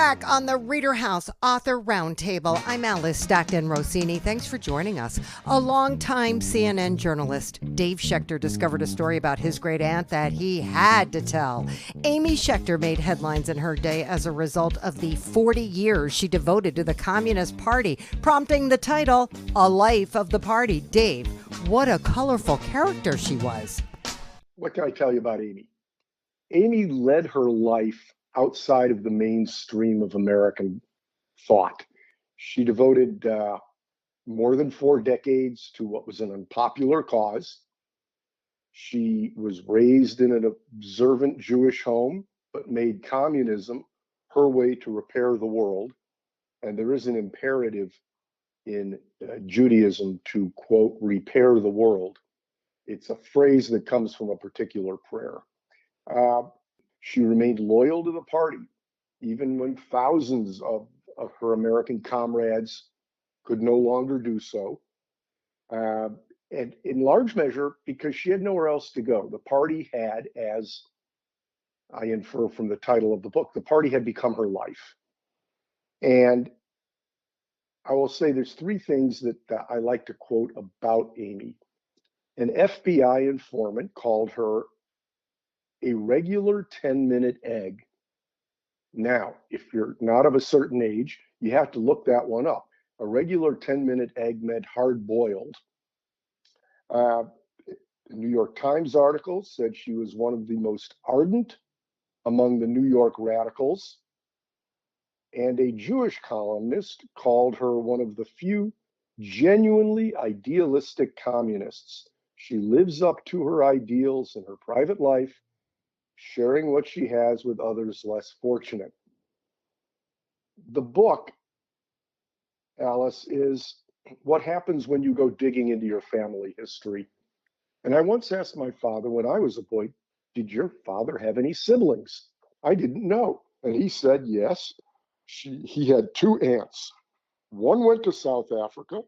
back on the ReaderHouse Author Roundtable. I'm Alice Stockton-Rossini. Thanks for joining us. A longtime CNN journalist, Dave Schechter, discovered a story about his great aunt that he had to tell. Amy Schechter made headlines in her day as a result of the 40 years she devoted to the Communist Party, prompting the title, A Life of the Party. Dave, what a colorful character she was. What can I tell you about Amy? Amy led her life outside of the mainstream of American thought. She devoted more than 4 decades to what was an unpopular cause. She was raised in an observant Jewish home, but made communism her way to repair the world. And there is an imperative in Judaism to, quote, repair the world. It's a phrase that comes from a particular prayer. She remained loyal to the party, even when thousands of her American comrades could no longer do so. And in large measure, because she had nowhere else to go. The party had, as I infer from the title of the book, the party had become her life. And I will say there's 3 things that I like to quote about Amy. An FBI informant called her a regular 10-minute egg. Now, if you're not of a certain age, you have to look that one up. A regular 10-minute egg meant hard-boiled. The New York Times article said she was one of the most ardent among the New York radicals. And a Jewish columnist called her one of the few genuinely idealistic communists. She lives up to her ideals in her private life, sharing what she has with others less fortunate. The book, Alice, is what happens when you go digging into your family history. And I once asked my father when I was a boy, did your father have any siblings? I didn't know. And he said, yes, he had 2 aunts. One went to South Africa,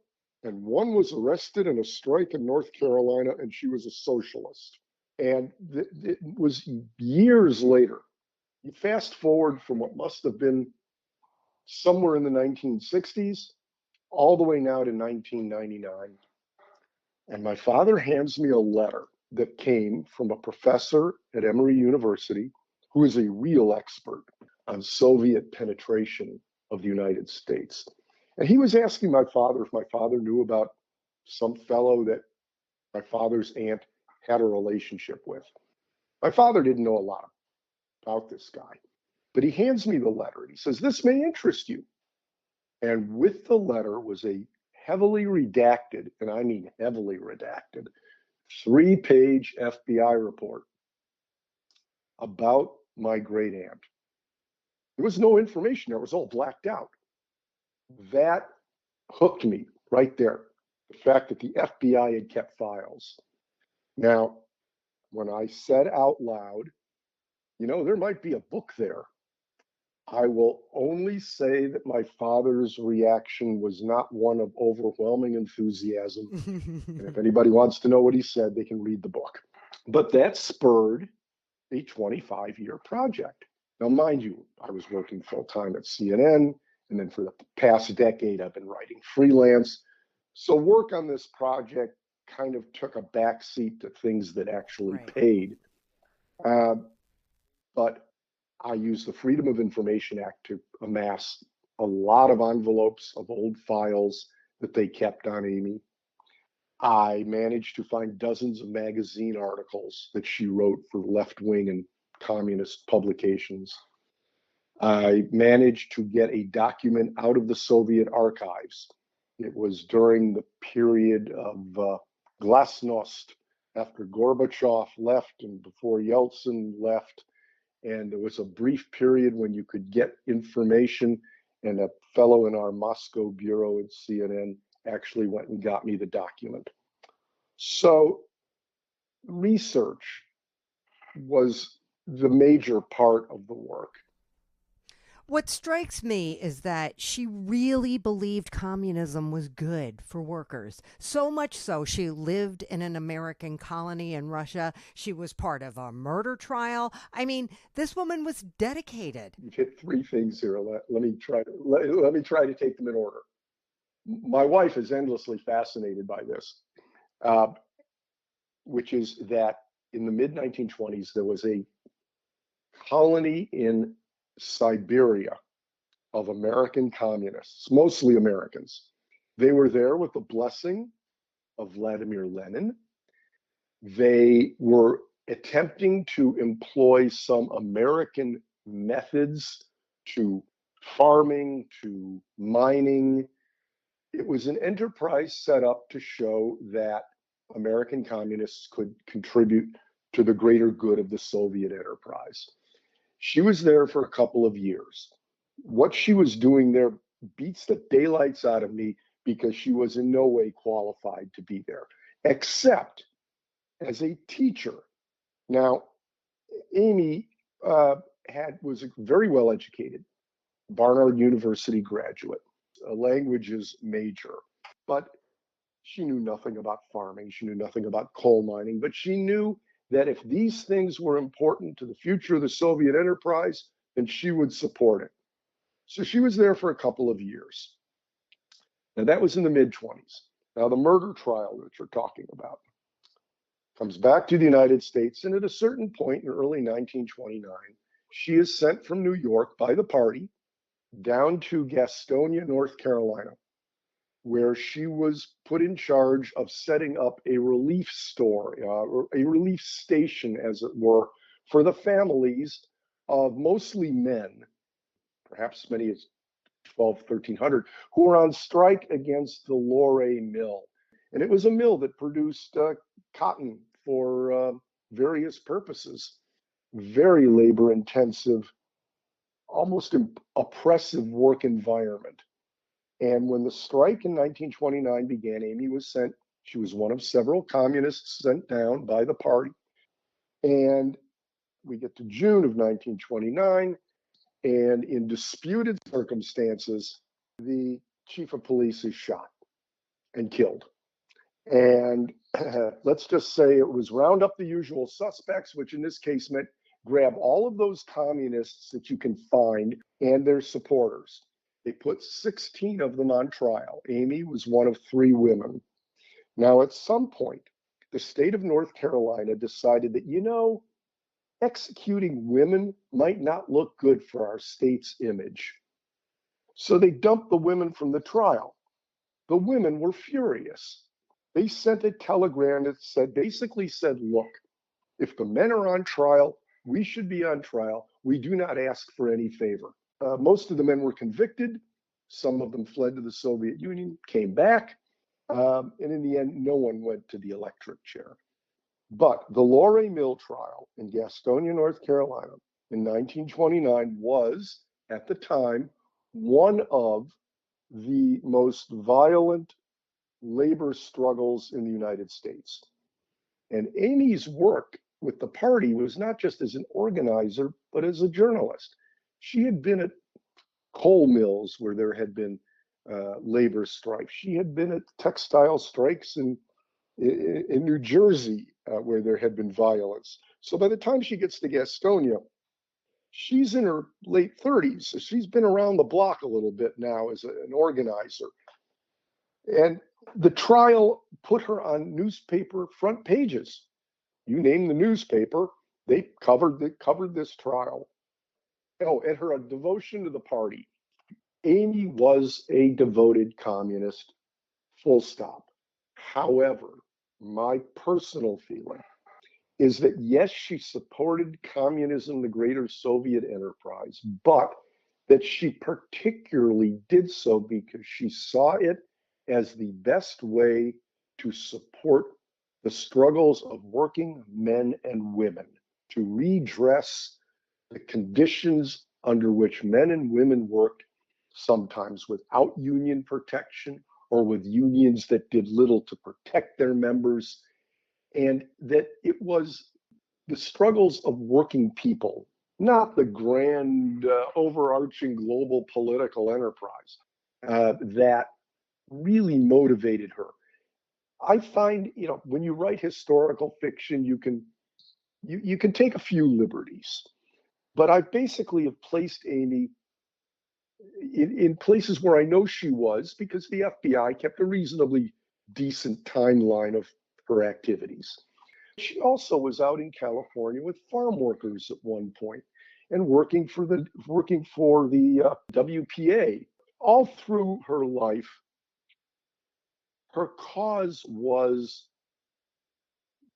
and one was arrested in a strike in North Carolina, and she was a socialist. And it was years later. You fast forward from what must have been somewhere in the 1960s all the way now to 1999. And my father hands me a letter that came from a professor at Emory University who is a real expert on Soviet penetration of the United States. And he was asking my father if my father knew about some fellow that my father's aunt had a relationship with. My father didn't know a lot about this guy, but he hands me the letter and he says, this may interest you. And with the letter was a heavily redacted, and I mean heavily redacted, 3-page FBI report about my great aunt. There was no information there, it was all blacked out. That hooked me right there. The fact that the FBI had kept files. Now, when I said out loud, there might be a book there, I will only say that my father's reaction was not one of overwhelming enthusiasm. And if anybody wants to know what he said, they can read the book. But that spurred a 25-year project. Now, mind you, I was working full-time at CNN, and then for the past decade, I've been writing freelance. So work on this project kind of took a backseat to things that actually paid. But I used the Freedom of Information Act to amass a lot of envelopes of old files that they kept on Amy. I managed to find dozens of magazine articles that she wrote for left-wing and communist publications. I managed to get a document out of the Soviet archives. It was during the period of glasnost, after Gorbachev left and before Yeltsin left. And there was a brief period when you could get information, and a fellow in our Moscow bureau at CNN actually went and got me the document. So research was the major part of the work. What strikes me is that she really believed communism was good for workers. So much so, she lived in an American colony in Russia. She was part of a murder trial. I mean, this woman was dedicated. You've hit three things here. Let me try to take them in order. My wife is endlessly fascinated by this, uh, which is that in the mid 1920s there was a colony in Siberia of American communists, mostly Americans. They were there with the blessing of Vladimir Lenin. They were attempting to employ some American methods to farming, to mining. It was an enterprise set up to show that American communists could contribute to the greater good of the Soviet enterprise. She was there for a couple of years. What she was doing there beats the daylights out of me because she was in no way qualified to be there, except as a teacher. Now, Amy was very well educated, Barnard University graduate, a languages major, but she knew nothing about farming. She knew nothing about coal mining, but she knew that if these things were important to the future of the Soviet enterprise, then she would support it. So she was there for a couple of years. Now, that was in the mid-20s. Now, the murder trial that you're talking about comes back to the United States, and at a certain point in early 1929, she is sent from New York by the party down to Gastonia, North Carolina, where she was put in charge of setting up a relief store, or a relief station, as it were, for the families of mostly men, perhaps as many as 1,300, who were on strike against the Lorry mill. And it was a mill that produced cotton for various purposes. Very labor intensive, almost oppressive work environment. And when the strike in 1929 began, Amy was sent, she was one of several communists sent down by the party. And we get to June of 1929, and in disputed circumstances, the chief of police is shot and killed. And let's just say it was round up the usual suspects, which in this case meant grab all of those communists that you can find and their supporters. They put 16 of them on trial. Amy was one of 3 women. Now, at some point, the state of North Carolina decided that, executing women might not look good for our state's image. So they dumped the women from the trial. The women were furious. They sent a telegram that basically said, look, if the men are on trial, we should be on trial. We do not ask for any favor. Most of the men were convicted. Some of them fled to the Soviet Union, came back, and in the end, no one went to the electric chair. But the Lorry Mill trial in Gastonia, North Carolina in 1929 was, at the time, one of the most violent labor struggles in the United States. And Amy's work with the party was not just as an organizer, but as a journalist. She had been at coal mills where there had been labor strikes. She had been at textile strikes in New Jersey where there had been violence. So by the time she gets to Gastonia, she's in her late 30s. So she's been around the block a little bit now as an organizer. And the trial put her on newspaper front pages. You name the newspaper, they covered this trial. Oh, and her devotion to the party. Amy was a devoted communist, full stop. However, my personal feeling is that yes, she supported communism, the greater Soviet enterprise, but that she particularly did so because she saw it as the best way to support the struggles of working men and women, to redress the conditions under which men and women worked, sometimes without union protection or with unions that did little to protect their members, and that it was the struggles of working people not the grand, overarching global political enterprise that really motivated her. I find, when you write historical fiction, you can take a few liberties, but I basically have placed Amy in places where I know she was because the FBI kept a reasonably decent timeline of her activities. She also was out in California with farm workers at one point and working for the WPA. All through her life, her cause was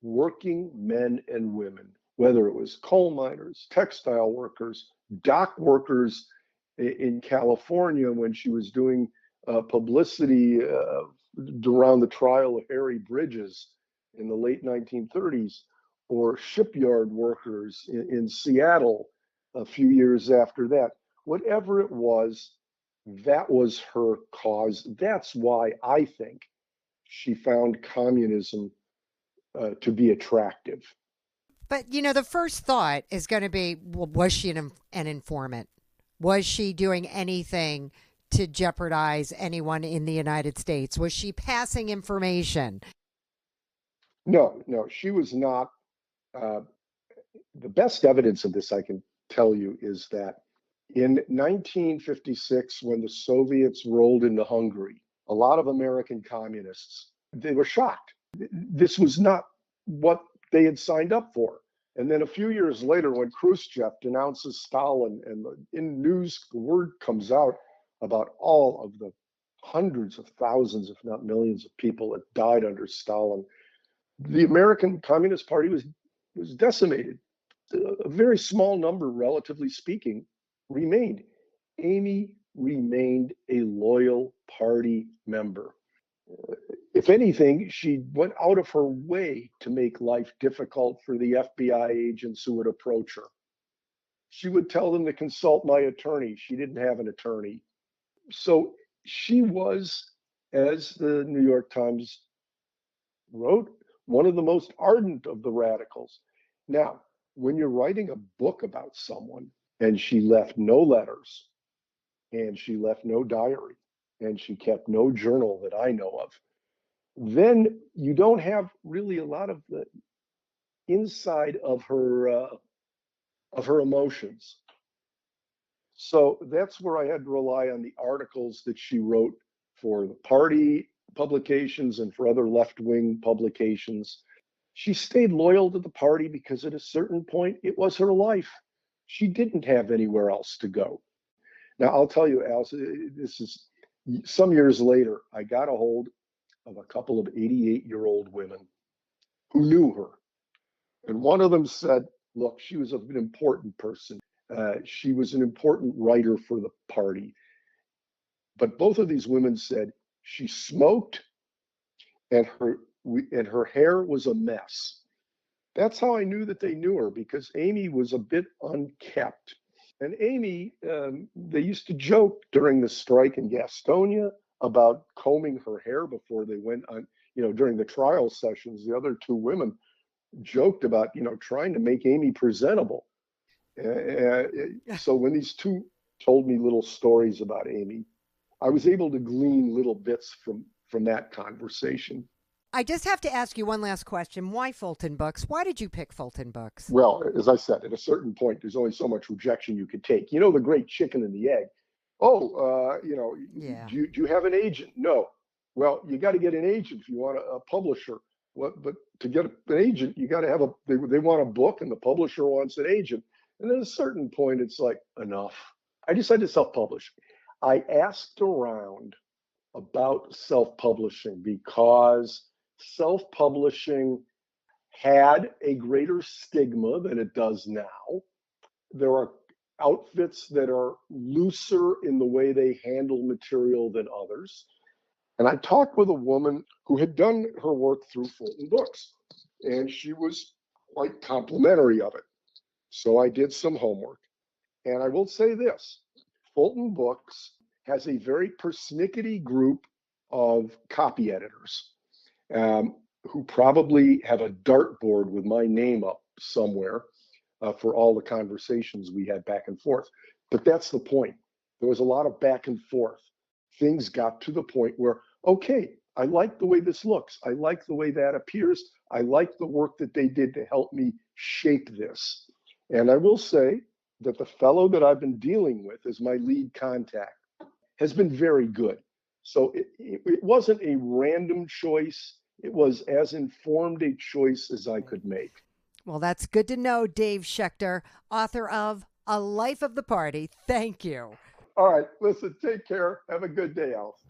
working men and women, whether it was coal miners, textile workers, dock workers in California when she was doing publicity around the trial of Harry Bridges in the late 1930s, or shipyard workers in Seattle a few years after that. Whatever it was, that was her cause. That's why I think she found communism to be attractive. But, the first thought is going to be, well, was she an informant? Was she doing anything to jeopardize anyone in the United States? Was she passing information? No, she was not. The best evidence of this I can tell you is that in 1956, when the Soviets rolled into Hungary, a lot of American communists, they were shocked. This was not what they had signed up for. And then a few years later, when Khrushchev denounces Stalin and in news, the word comes out about all of the hundreds of thousands, if not millions of people that died under Stalin, the American Communist Party was decimated. A very small number, relatively speaking, remained. Amy remained a loyal party member. If anything, she went out of her way to make life difficult for the FBI agents who would approach her. She would tell them to consult my attorney. She didn't have an attorney. So she was, as the New York Times wrote, one of the most ardent of the radicals. Now, when you're writing a book about someone and she left no letters and she left no diary and she kept no journal that I know of, then you don't have really a lot of the inside of her emotions. So that's where I had to rely on the articles that she wrote for the party publications and for other left-wing publications. She stayed loyal to the party because at a certain point, it was her life. She didn't have anywhere else to go. Now, I'll tell you, Alice, this is some years later, I got a hold of a couple of 88-year-old women who knew her. And one of them said, look, she was an important person. She was an important writer for the party. But both of these women said she smoked and her hair was a mess. That's how I knew that they knew her, because Amy was a bit unkept. And Amy, they used to joke during the strike in Gastonia about combing her hair before they went on, during the trial sessions. The other two women joked about, trying to make Amy presentable. So when these two told me little stories about Amy, I was able to glean little bits from that conversation. I just have to ask you one last question. Why Fulton Books? Why did you pick Fulton Books? Well, as I said, at a certain point, there's only so much rejection you could take. The great chicken and the egg. Yeah. Do you have an agent? No. Well, you got to get an agent if you want a publisher. But to get an agent, you got to have they want a book and the publisher wants an agent. And at a certain point, it's like, enough. I decided to self-publish. I asked around about self-publishing because self-publishing had a greater stigma than it does now. There are outfits that are looser in the way they handle material than others. And I talked with a woman who had done her work through Fulton Books, and she was quite complimentary of it. So I did some homework. And I will say this, Fulton Books has a very persnickety group of copy editors who probably have a dartboard with my name up somewhere for all the conversations we had back and forth. But that's the point. There was a lot of back and forth. Things got to the point where, okay, I like the way this looks. I like the way that appears. I like the work that they did to help me shape this. And I will say that the fellow that I've been dealing with as my lead contact has been very good. So it wasn't a random choice. It was as informed a choice as I could make. Well, that's good to know, Dave Schechter, author of A Life of the Party. Thank you. All right, listen, take care. Have a good day, Alice.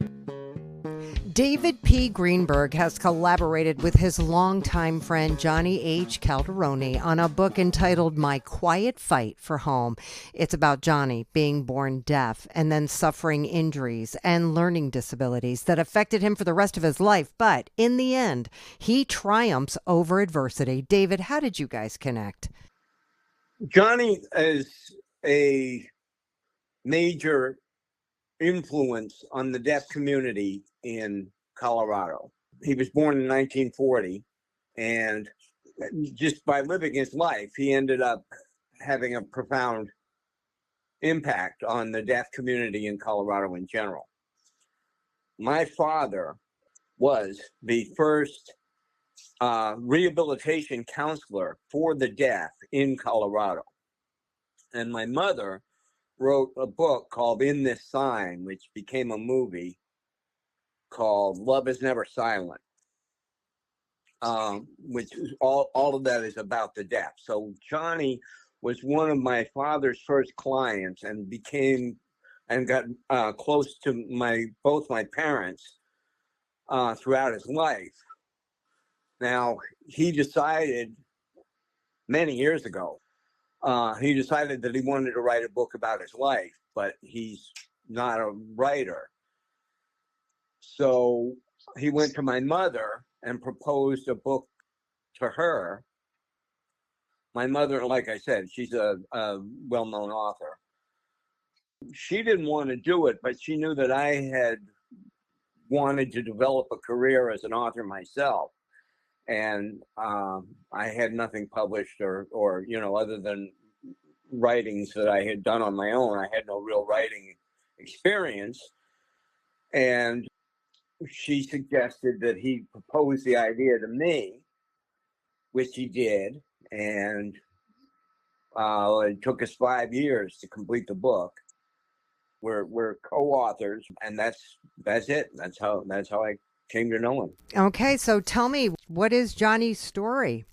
David P. Greenberg has collaborated with his longtime friend Johnnie H. Calderone on a book entitled My Quiet Fight for Home. It's about Johnnie being born deaf and then suffering injuries and learning disabilities that affected him for the rest of his life. But in the end, he triumphs over adversity. David, how did you guys connect? Johnnie is a major influence on the deaf community in Colorado. He was born in 1940, and just by living his life, he ended up having a profound impact on the deaf community in Colorado in general. My father was the first rehabilitation counselor for the deaf in Colorado. And my mother wrote a book called In This Sign, which became a movie called Love Is Never Silent, which is all of that is about the deaf. So Johnnie was one of my father's first clients and got close to both my parents throughout his life. Now, he decided many years ago, he decided that he wanted to write a book about his life, but he's not a writer. So he went to my mother and proposed a book to her. My mother, like I said, she's a well-known author. She didn't want to do it, but she knew that I had wanted to develop a career as an author myself. And I had nothing published or other than writings that I had done on my own. I had no real writing experience. And she suggested that he propose the idea to me, which he did. And it took us 5 years to complete the book. We're co-authors, and that's it. That's how I came to know him. Okay, so tell me, what is Johnnie's story?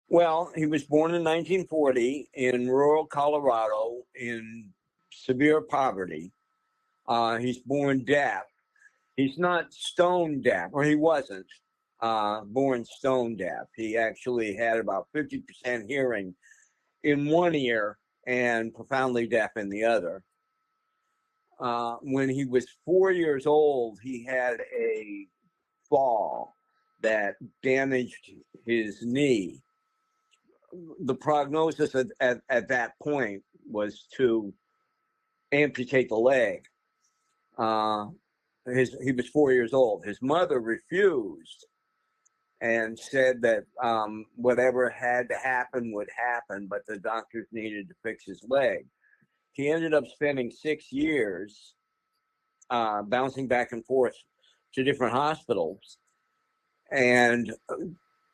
Well, he was born in 1940 in rural Colorado in severe poverty. He's born deaf. He's not stone deaf, or he wasn't born stone deaf. He actually had about 50% hearing in one ear and profoundly deaf in the other. When he was 4 years old, he had a fall that damaged his knee. The prognosis at that point was to amputate the leg. He was 4 years old. His mother refused and said that whatever had to happen would happen, but the doctors needed to fix his leg. He ended up spending 6 years bouncing back and forth to different hospitals. And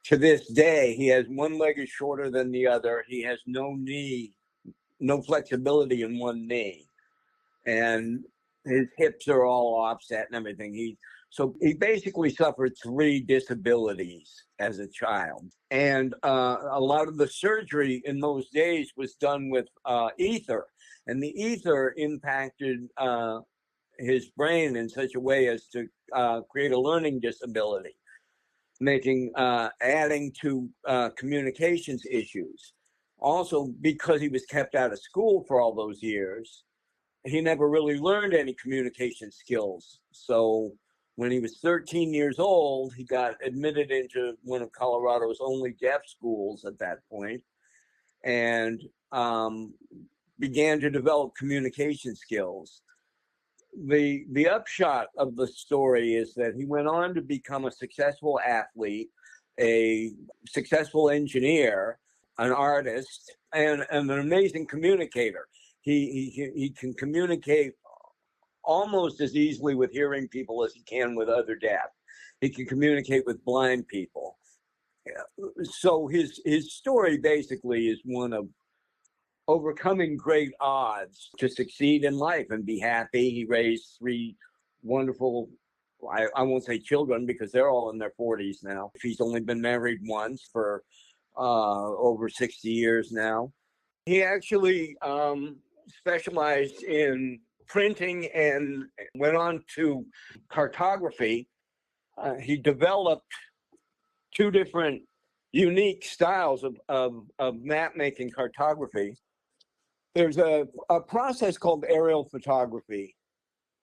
to this day, he has one leg is shorter than the other. He has no flexibility in one knee. And his hips are all offset and everything. So he basically suffered 3 disabilities as a child. And a lot of the surgery in those days was done with ether. And the ether impacted his brain in such a way as to create a learning disability, adding to communications issues. Also, because he was kept out of school for all those years, he never really learned any communication skills. So when he was 13 years old, he got admitted into one of Colorado's only deaf schools at that point, and began to develop communication skills. The upshot of the story is that he went on to become a successful athlete, a successful engineer, an artist, and an amazing communicator. He can communicate almost as easily with hearing people as he can with other deaf. He can communicate with blind people. So his story basically is one of overcoming great odds to succeed in life and be happy. He raised three wonderful, I won't say children because they're all in their 40s now. He's only been married once for over 60 years now. He actually specialized in printing and went on to cartography. He developed two different unique styles of map making cartography. There's a process called aerial photography,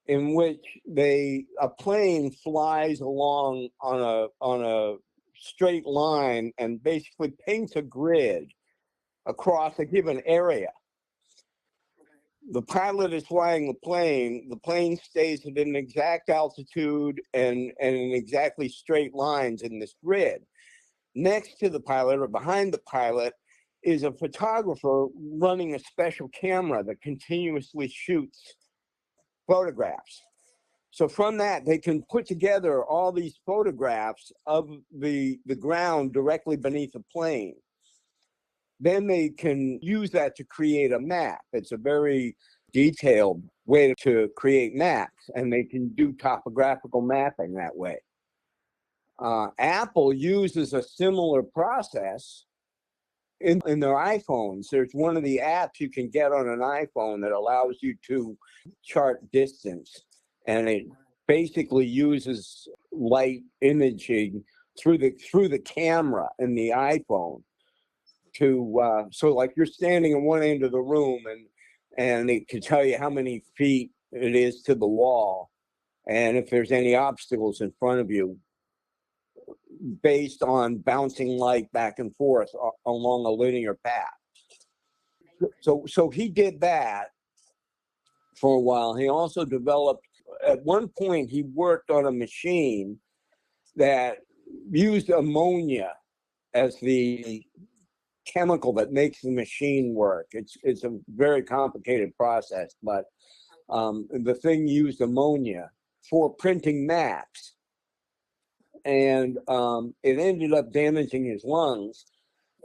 in which a plane flies along on a straight line and basically paints a grid across a given area. The pilot is flying the plane stays at an exact altitude and in exactly straight lines in this grid. Next to the pilot or behind the pilot is a photographer running a special camera that continuously shoots photographs. So from that, they can put together all these photographs of the ground directly beneath the plane. Then they can use that to create a map. It's a very detailed way to create maps, and they can do topographical mapping that way. Apple uses a similar process in their iPhones. There's one of the apps you can get on an iPhone that allows you to chart distance, and it basically uses light imaging through the camera in the iPhone to so like you're standing in one end of the room and it can tell you how many feet it is to the wall and if there's any obstacles in front of you based on bouncing light back and forth along a linear path. So he did that for a while. He also developed, at one point he worked on a machine that used ammonia as the chemical that makes the machine work. It's a very complicated process, but the thing used ammonia for printing maps. And it ended up damaging his lungs.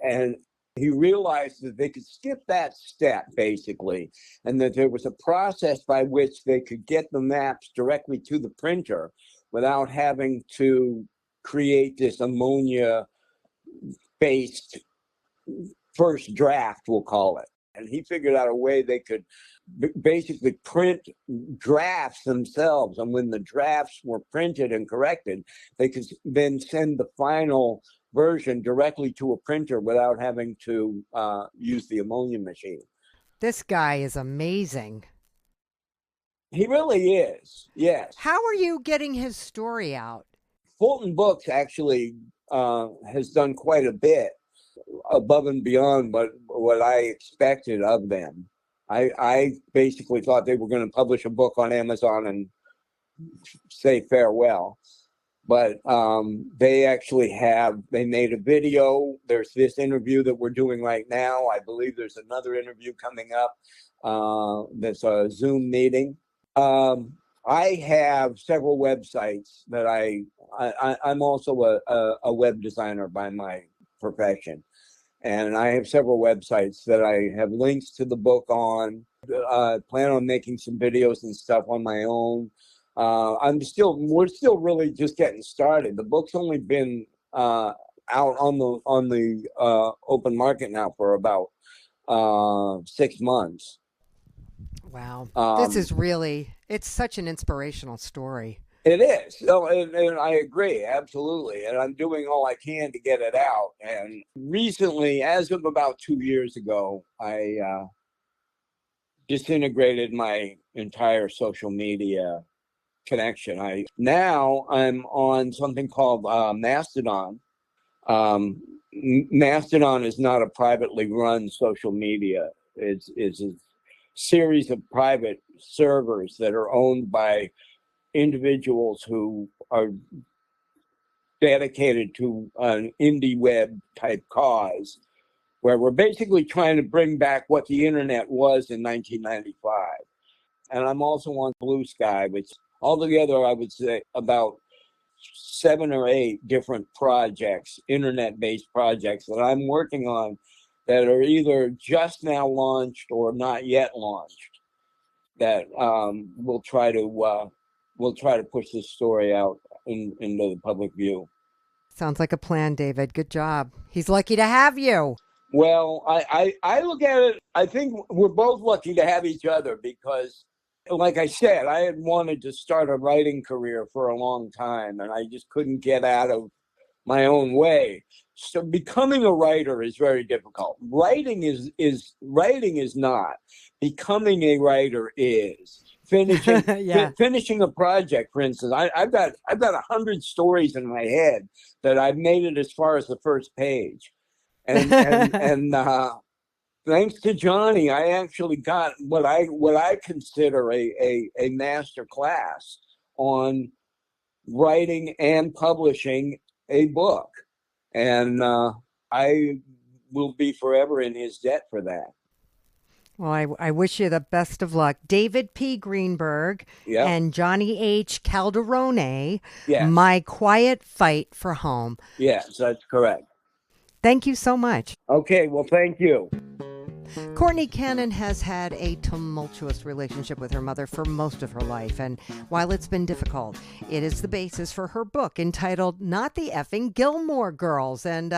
And he realized that they could skip that step, basically, and that there was a process by which they could get the maps directly to the printer without having to create this ammonia-based first draft, we'll call it. And he figured out a way they could basically print drafts themselves. And when the drafts were printed and corrected, they could then send the final version directly to a printer without having to use the ammonia machine. This guy is amazing. He really is, yes. How are you getting his story out? Fulton Books actually has done quite a bit above and beyond what I expected of them. I basically thought they were going to publish a book on Amazon and say farewell. But they actually they made a video. There's this interview that we're doing right now. I believe there's another interview coming up. That's a Zoom meeting. I have several websites that I'm also a web designer by my profession. And I have several websites that I have links to the book on. I plan on making some videos and stuff on my own. We're still really just getting started. The book's only been out on the open market now for about 6 months. Wow. This is it's such an inspirational story. It is. So, and I agree, absolutely. And I'm doing all I can to get it out. And recently, as of about 2 years ago, I disintegrated my entire social media connection. Now I'm on something called Mastodon. Mastodon is not a privately run social media. It's a series of private servers that are owned by individuals who are dedicated to an indie web type cause. where we're basically trying to bring back what the internet was in 1995. And I'm also on Blue Sky, which altogether I would say about 7 or 8 different projects, internet-based projects that I'm working on that are either just now launched or not yet launched. That we'll try to push this story out into the public view. Sounds like a plan, David. Good job. He's lucky to have you. Well, I look at it, I think we're both lucky to have each other because, like I said, I had wanted to start a writing career for a long time, and I just couldn't get out of my own way. So becoming a writer is very difficult. Writing is not. Becoming a writer is. Finishing a project, for instance. I've got 100 stories in my head that I've made it as far as the first page. And thanks to Johnnie, I actually got what I consider a master class on writing and publishing a book, and I will be forever in his debt for that. Well, I wish you the best of luck. David P. Greenberg and Johnnie H. Calderone, My Quiet Fight for Home. Yes, that's correct. Thank you so much. Okay, well, thank you. Courtney Cannon has had a tumultuous relationship with her mother for most of her life, and while it's been difficult, it is the basis for her book entitled Not the Effing Gilmore Girls. And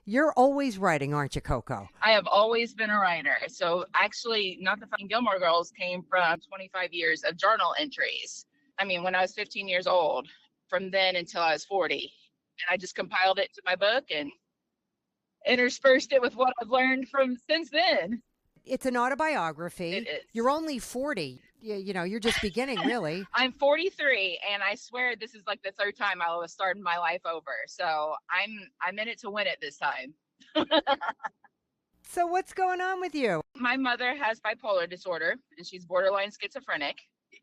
you're always writing, aren't you, Coco? I have always been a writer. So actually, Not the Fucking Gilmore Girls came from 25 years of journal entries. I mean, when I was 15 years old, from then until I was 40. And I just compiled it to my book and interspersed it with what I've learned from since then. It's an autobiography. It is. You're only 40. You know, you're just beginning, really. I'm 43, and I swear this is like the third time I was starting my life over. So I'm in it to win it this time. So what's going on with you? My mother has bipolar disorder, and she's borderline schizophrenic.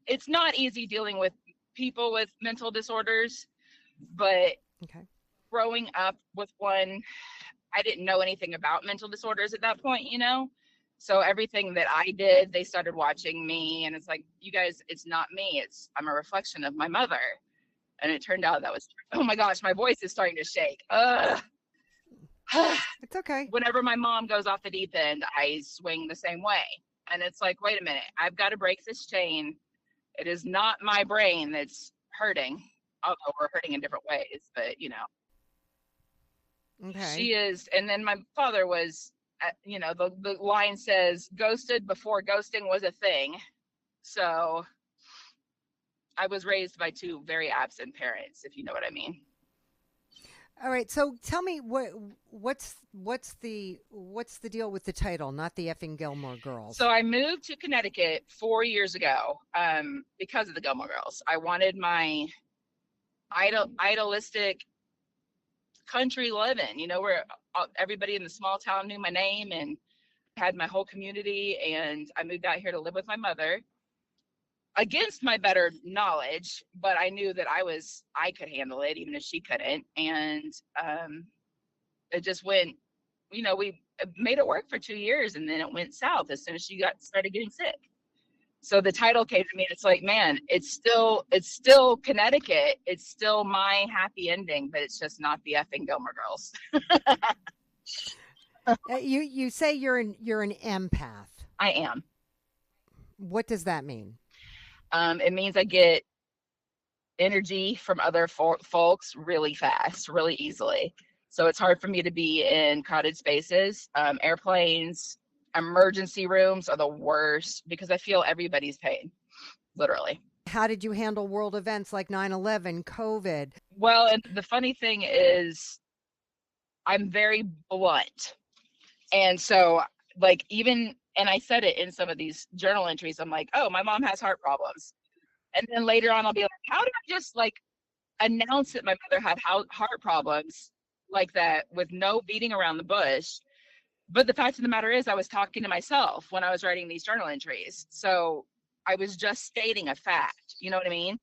It's not easy dealing with people with mental disorders, but growing up with one, I didn't know anything about mental disorders at that point, you know? So everything that I did, they started watching me, and it's like, you guys, it's not me. I'm a reflection of my mother. And it turned out that was, oh my gosh, my voice is starting to shake. It's okay. Whenever my mom goes off the deep end, I swing the same way. And it's like, wait a minute, I've got to break this chain. It is not my brain that's hurting, although we're hurting in different ways, but you know. Okay. She is, and then my father was, you know, the line says ghosted before ghosting was a thing. So I was raised by 2 very absent parents, if you know what I mean. All right. So tell me what's the deal with the title, Not the Effing Gilmore Girls? So I moved to Connecticut 4 years ago because of the Gilmore Girls. I wanted my idealistic country living, you know, where everybody in the small town knew my name and had my whole community. And I moved out here to live with my mother against my better knowledge, but I knew that I could handle it even if she couldn't. And it just went, you know, we made it work for 2 years, and then it went south as soon as she started getting sick. So the title came to me, and it's like, man, it's still Connecticut. It's still my happy ending, but it's just not the effing Gilmore Girls. You say you're an empath. I am. What does that mean? It means I get energy from other folks really fast, really easily. So it's hard for me to be in crowded spaces, airplanes. Emergency rooms are the worst because I feel everybody's pain, literally. How did you handle world events like 9/11, COVID? Well, and the funny thing is I'm very blunt. And so like and I said it in some of these journal entries, I'm like, oh, my mom has heart problems. And then later on, I'll be like, how did I just like announce that my mother had heart problems like that with no beating around the bush? But the fact of the matter is I was talking to myself when I was writing these journal entries. So I was just stating a fact, you know what I mean?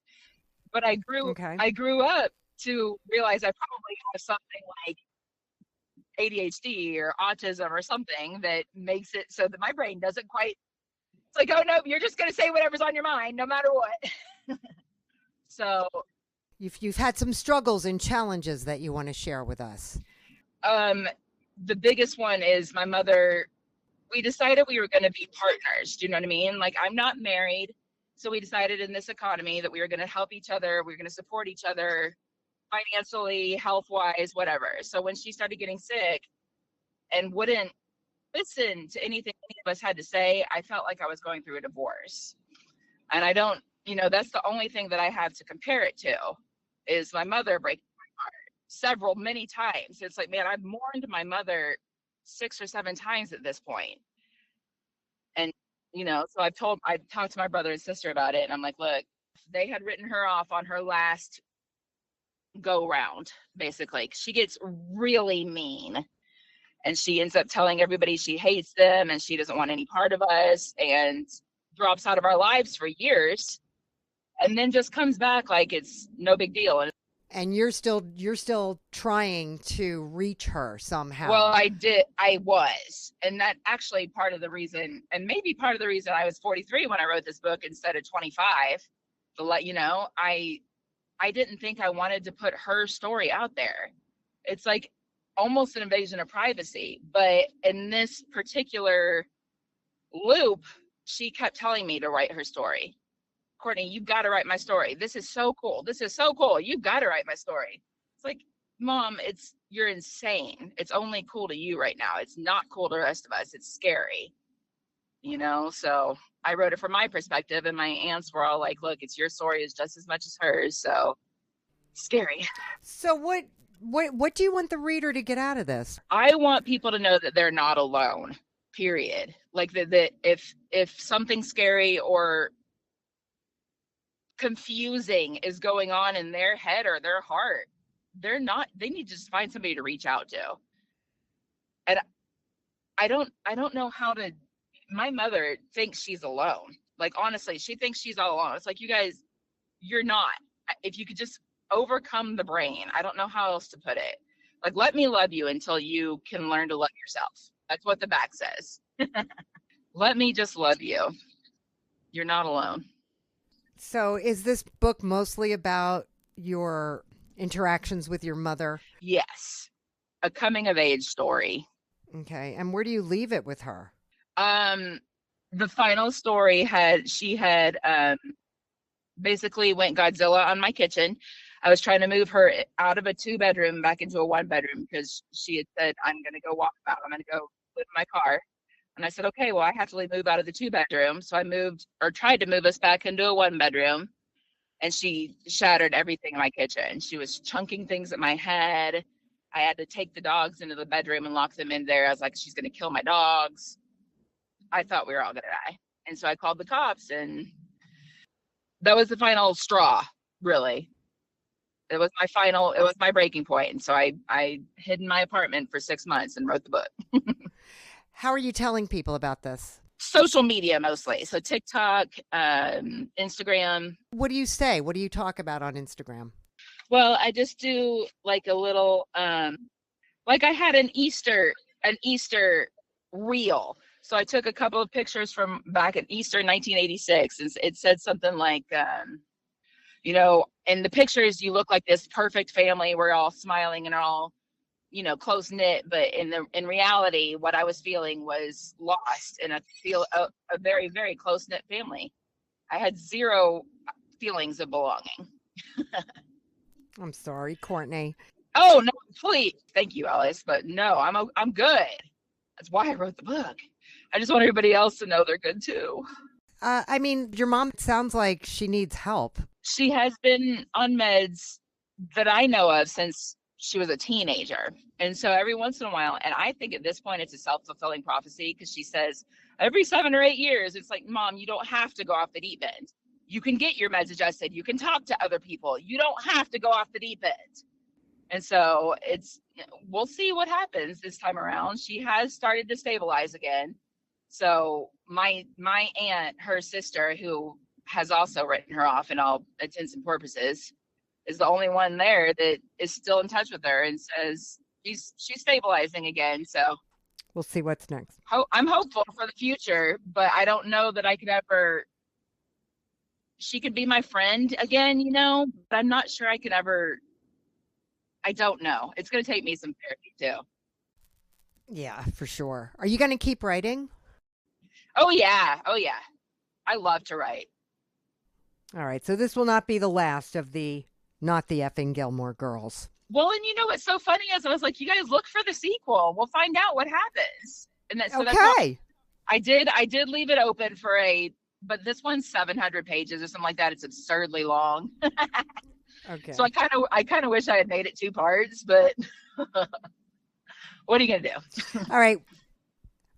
But I grew up to realize I probably have something like ADHD or autism or something that makes it so that my brain doesn't quite, it's like, oh no, you're just going to say whatever's on your mind, no matter what. So You've had some struggles and challenges that you want to share with us. the biggest one is my mother, we decided we were going to be partners. Do you know what I mean? Like, I'm not married. So we decided in this economy that we were going to help each other. We were going to support each other financially, health-wise, whatever. So when she started getting sick and wouldn't listen to anything any of us had to say, I felt like I was going through a divorce. And I don't, that's the only thing that I have to compare it to is my mother breaking my heart many times. It's like, man, I've mourned my mother 6 or 7 times at this point. And, so I've talked to my brother and sister about it. And I'm like, look, they had written her off on her last go round, basically. She gets really mean. And she ends up telling everybody she hates them and she doesn't want any part of us and drops out of our lives for years. And then just comes back like it's no big deal. And you're still trying to reach her somehow. Well, I was. And that actually part of the reason, and maybe part of the reason I was 43 when I wrote this book instead of 25, to let you know, I didn't think I wanted to put her story out there. It's like almost an invasion of privacy. But in this particular loop, she kept telling me to write her story. Courtney, you've got to write my story. This is so cool. This is so cool. You've got to write my story. It's like, Mom, you're insane. It's only cool to you right now. It's not cool to the rest of us. It's scary. So I wrote it from my perspective, and my aunts were all like, look, it's your story is just as much as hers. So scary. So what do you want the reader to get out of this? I want people to know that they're not alone, period. Like that if something scary or confusing is going on in their head or their heart, they need to just find somebody to reach out to. And I don't know how to. My mother thinks she's alone. Like, honestly, she thinks she's all alone. It's like, you guys, you're not. If you could just overcome the brain, I don't know how else to put it. Like, let me love you until you can learn to love yourself. That's what the back says. Let me just love you. You're not alone. So is this book mostly about your interactions with your mother? Yes. A coming of age story. Okay. And where do you leave it with her? The final story she had basically went Godzilla on my kitchen. I was trying to move her out of a 2-bedroom back into a 1-bedroom because she had said, I'm going to go walk out. I'm going to go live in my car. And I said, okay, well, I have to move out of the 2-bedroom. So I tried to move us back into a 1-bedroom. And she shattered everything in my kitchen. She was chunking things at my head. I had to take the dogs into the bedroom and lock them in there. I was like, she's going to kill my dogs. I thought we were all going to die. And so I called the cops, and that was the final straw, really. It was my breaking point. And so I hid in my apartment for 6 months and wrote the book. How are you telling people about this? Social media mostly. So TikTok, Instagram. What do you say? What do you talk about on Instagram? Well, I just do like a little, like I had an Easter reel. So I took a couple of pictures from back in Easter 1986, and it said something like, in the pictures you look like this perfect family. We're all smiling and all, close knit. But in reality, what I was feeling was lost in a very, very close knit family. I had zero feelings of belonging. I'm sorry, Courtney. Oh no, please, thank you, Alice. But no, I'm good. That's why I wrote the book. I just want everybody else to know they're good too. Your mom sounds like she needs help. She has been on meds that I know of since she was a teenager. And so every once in a while, and I think at this point it's a self-fulfilling prophecy, because she says every 7 or 8 years, it's like, Mom, you don't have to go off the deep end. You can get your meds adjusted. You can talk to other people. You don't have to go off the deep end. And so we'll see what happens this time around. She has started to stabilize again. So my aunt, her sister, who has also written her off in all intents and purposes, is the only one there that is still in touch with her and says she's stabilizing again. So We'll see what's next. I'm hopeful for the future, but I don't know that I could ever. She could be my friend again, but I'm not sure I could ever. I don't know. It's going to take me some therapy too. Yeah, for sure. Are you going to keep writing? Oh yeah. I love to write. All right. So this will not be the last of the Not the Effing Gilmore Girls. Well, and what's so funny is I was like, you guys look for the sequel. We'll find out what happens. And that's okay. I did leave it open for but this one's 700 pages or something like that. It's absurdly long. Okay. So I kind of wish I had made it 2 parts, but what are you going to do? All right.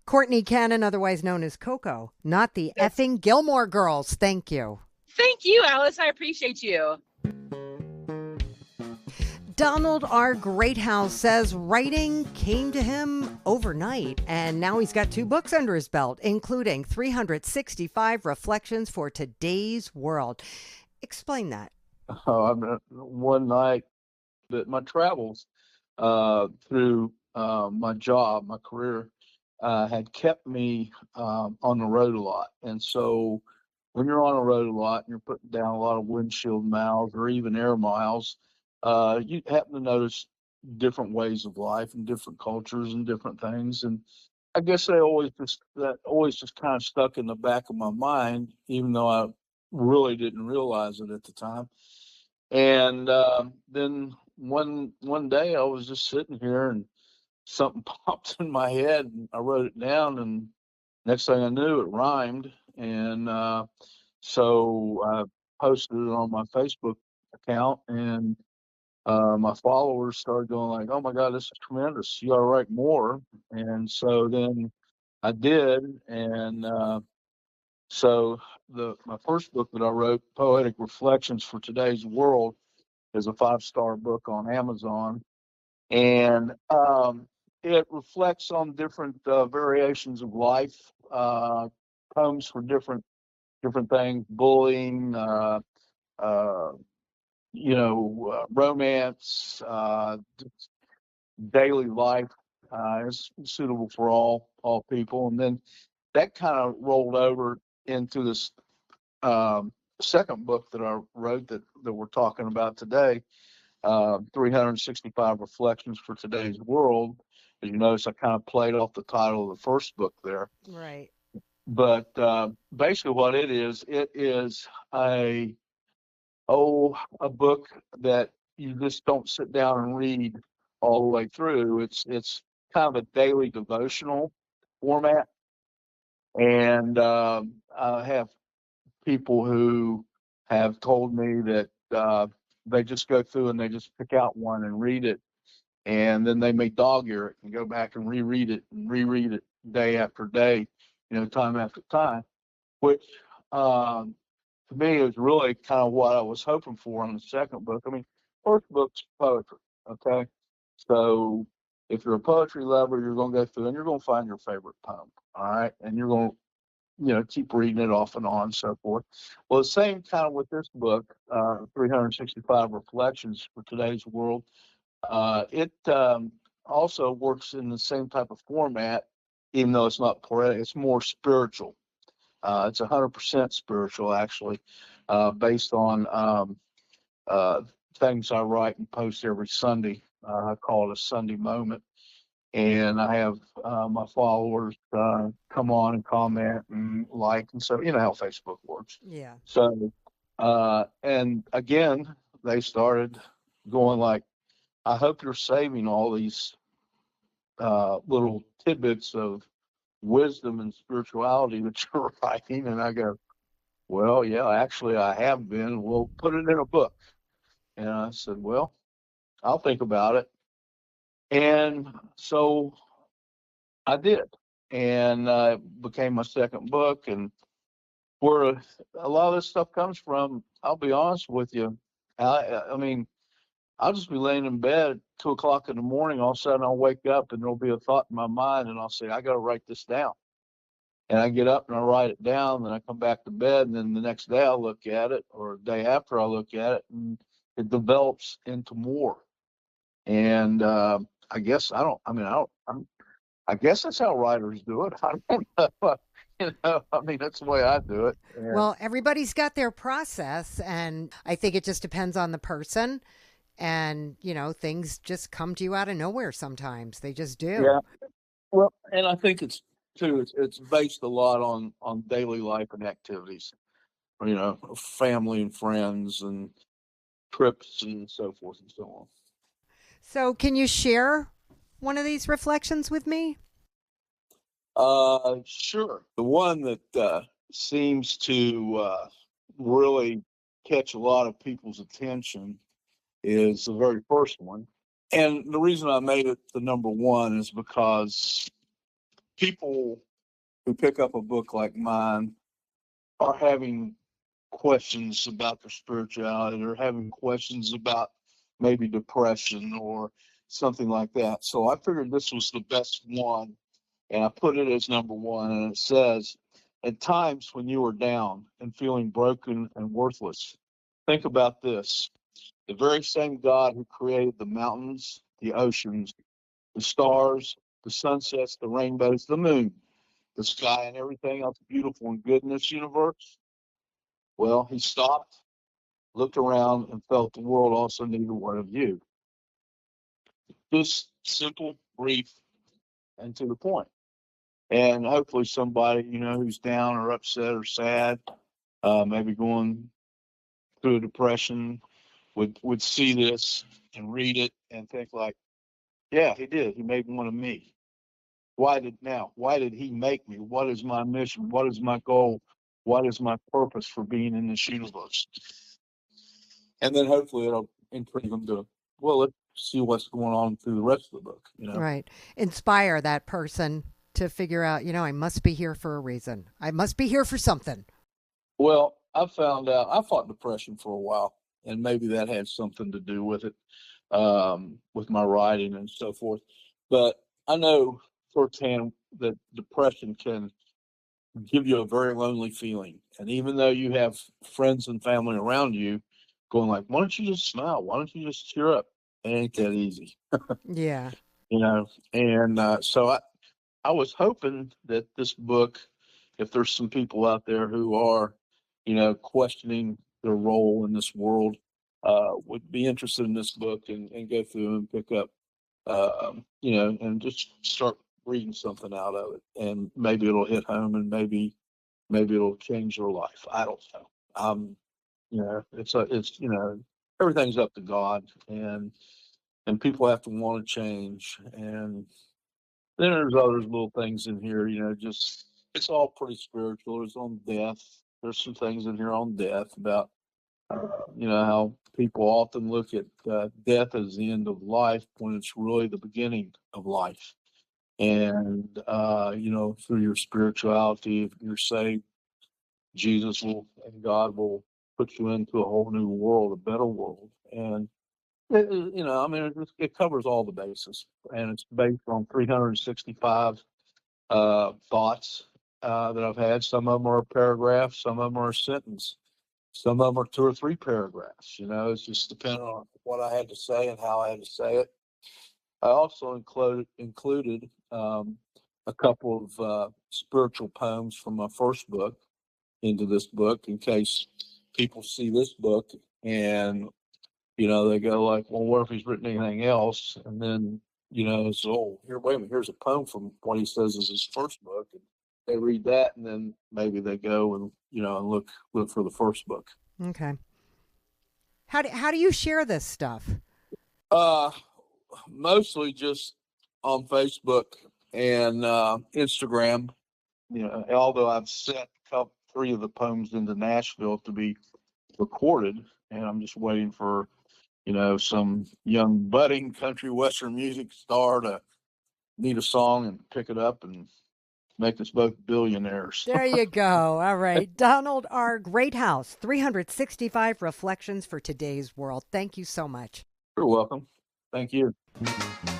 Courtney Cannon, otherwise known as Coco, Not the Effing Gilmore Girls. Thank you. Thank you, Alice. I appreciate you. Donald R. Greathouse says writing came to him overnight, and now he's got 2 books under his belt, including 365 Reflections for Today's World. Explain that. One night that my travels through my job, my career, had kept me on the road a lot. And so when you're on the road a lot and you're putting down a lot of windshield miles or even air miles, you happen to notice different ways of life and different cultures and different things. And I guess that always just kind of stuck in the back of my mind, even though I really didn't realize it at the time. And then one day I was just sitting here and something popped in my head and I wrote it down, and next thing I knew it rhymed. And so I posted it on my Facebook account, and my followers started going like, "Oh my God, this is tremendous. You got to write more." And so then I did. And so my first book that I wrote, Poetic Reflections for Today's World, is a 5-star book on Amazon. And it reflects on different variations of life, poems for different things, bullying, romance, daily life. Is suitable for all people. And then that kind of rolled over into this second book that I wrote that we're talking about today, 365 Reflections for Today's World. As you notice, I kind of played off the title of the first book there. Right. But basically what it is a book that you just don't sit down and read all the way through. It's kind of a daily devotional format. And I have people who have told me that they just go through and they just pick out one and read it, and then they may dog ear it and go back and reread it day after day, time after time, which to me is really kind of what I was hoping for in the second book. I mean, first book's poetry, okay? So if you're a poetry lover, you're going to go through and you're going to find your favorite poem, all right? And you're going to keep reading it off and on and so forth. Well, the same kind of with this book, 365 Reflections for Today's World. It also works in the same type of format, even though it's not poetic. It's more spiritual. It's 100% spiritual, actually, based on things I write and post every Sunday. I call it a Sunday moment. And I have my followers come on and comment and like, and so how Facebook works. Yeah. So, and again, they started going like, I hope you're saving all these little tidbits of wisdom and spirituality that you're writing. And I go, well, yeah, actually I have been. We'll put it in a book. And I said, well, I'll think about it. And so I did, and it became my second book. And where a lot of this stuff comes from, I'll be honest with you, I mean, I'll just be laying in bed at 2:00 in the morning. All of a sudden, I'll wake up and there'll be a thought in my mind, and I'll say, I got to write this down. And I get up and I write it down, and I come back to bed, and then the next day I'll look at it, or the day after I'll look at it, and it develops into more. And I guess I guess that's how writers do it. I don't know. I mean, that's the way I do it. And Well, everybody's got their process, and I think it just depends on the person. And, things just come to you out of nowhere sometimes. They just do. yeah, well, and I think it's based a lot on daily life and activities, family and friends and trips and so forth and so on. So, can you share one of these reflections with me? Sure. The one that seems to really catch a lot of people's attention is the very first one. And the reason I made it the number one is because people who pick up a book like mine are having questions about their spirituality, or having questions about maybe depression or something like that. So I figured this was the best one, and I put it as number one. And it says, at times when you are down and feeling broken and worthless, think about this. The very same God who created the mountains, the oceans, the stars, the sunsets, the rainbows, the moon, the sky, and everything else beautiful and good in this universe, well, he stopped, looked around, and felt the world also needed one of you. Just simple, brief, and to the point. And hopefully somebody, who's down or upset or sad, maybe going through a depression, would see this and read it and think like, yeah, he did. He made one of me. Why did he make me? What is my mission? What is my goal? What is my purpose for being in this universe? And then hopefully it'll intrigue them to, well, let's see what's going on through the rest of the book. Right. Inspire that person to figure out, I must be here for a reason. I must be here for something. Well, I found out I fought depression for a while, and maybe that had something to do with it, with my writing and so forth. But I know firsthand that depression can give you a very lonely feeling. And even though you have friends and family around you going like, why don't you just smile? Why don't you just cheer up? It ain't that easy. Yeah. And so I was hoping that this book, if there's some people out there who are, questioning their role in this world, would be interested in this book and go through and pick up, and just start reading something out of it. And maybe it'll hit home, and maybe it'll change their life. I don't know. It's everything's up to God, and people have to want to change. And then there's other little things in here, just it's all pretty spiritual. There's on death. There's some things in here on death about, how people often look at death as the end of life when it's really the beginning of life. And, through your spirituality, if you're saved, Jesus and God will put you into a whole new world, a better world. And it covers all the bases, and it's based on 365 thoughts that I've had. Some of them are a paragraph, some of them are a sentence, some of them are 2 or 3 paragraphs. It's just depending on what I had to say and how I had to say it. I also included a couple of spiritual poems from my first book into this book, in case people see this book and they go like, well, what if he's written anything else? And then, so wait a minute, here's a poem from what he says is his first book. And they read that, and then maybe they go and, and look for the first book. Okay. How do you share this stuff? Mostly just on Facebook and Instagram. Although I've sent 3 of the poems into Nashville to be recorded, and I'm just waiting for some young budding country western music star to need a song and pick it up and make us both billionaires. There you go. All right. Donald R. Greathouse, 365 Reflections for Today's World. Thank you so much. You're welcome. Thank you.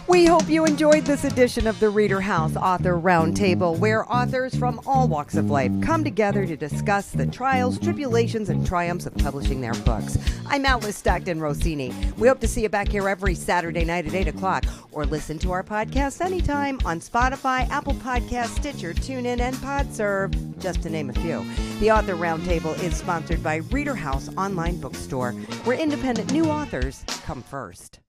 We hope you enjoyed this edition of the ReaderHouse Author Roundtable, where authors from all walks of life come together to discuss the trials, tribulations, and triumphs of publishing their books. I'm Alice Stockton Rossini. We hope to see you back here every Saturday night at 8 o'clock, or listen to our podcast anytime on Spotify, Apple Podcasts, Stitcher, TuneIn, and PodServe, just to name a few. The Author Roundtable is sponsored by ReaderHouse Online Bookstore, where independent new authors come first.